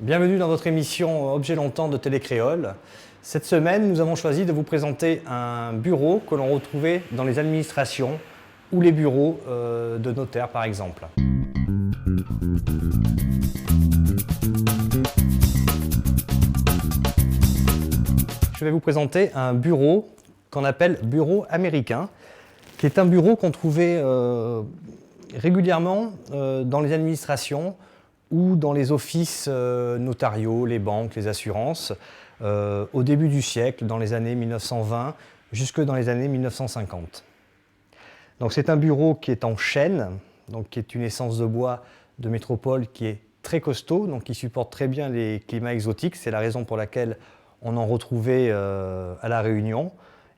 Bienvenue dans votre émission Objet longtemps de Télécréole. Cette semaine, nous avons choisi de vous présenter un bureau que l'on retrouvait dans les administrations ou les bureaux de notaires par exemple. Je vais vous présenter un bureau qu'on appelle bureau américain, qui est un bureau qu'on trouvait régulièrement dans les administrations ou dans les offices notariaux, les banques, les assurances, au début du siècle, dans les années 1920, jusque dans les années 1950. Donc c'est un bureau qui est en chêne, donc qui est une essence de bois de métropole qui est très costaud, donc qui supporte très bien les climats exotiques. C'est la raison pour laquelle on en retrouvait à La Réunion.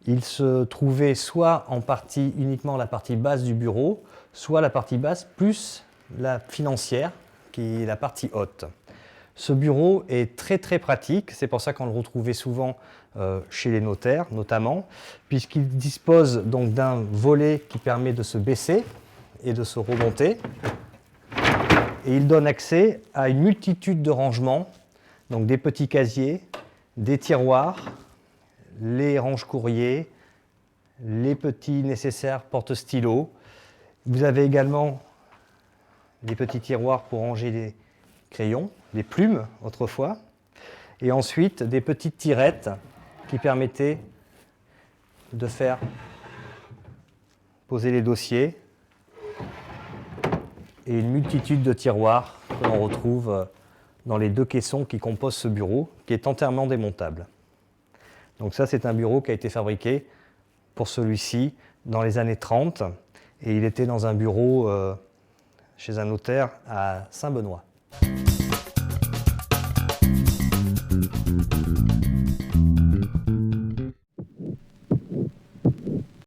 Il se trouvait soit en partie uniquement la partie basse du bureau, soit la partie basse plus la financière, qui est la partie haute. Ce bureau est très très pratique, c'est pour ça qu'on le retrouvait souvent chez les notaires notamment, puisqu'il dispose donc d'un volet qui permet de se baisser et de se remonter. Et il donne accès à une multitude de rangements, donc des petits casiers, des tiroirs, les range-courriers, les petits nécessaires porte-stylos. Vous avez également les petits tiroirs pour ranger les crayons, les plumes autrefois, et ensuite des petites tirettes qui permettaient de faire poser les dossiers et une multitude de tiroirs que l'on retrouve dans les deux caissons qui composent ce bureau, qui est entièrement démontable. Donc ça, c'est un bureau qui a été fabriqué pour celui-ci dans les années 30, et il était dans un bureau chez un notaire à Saint-Benoît.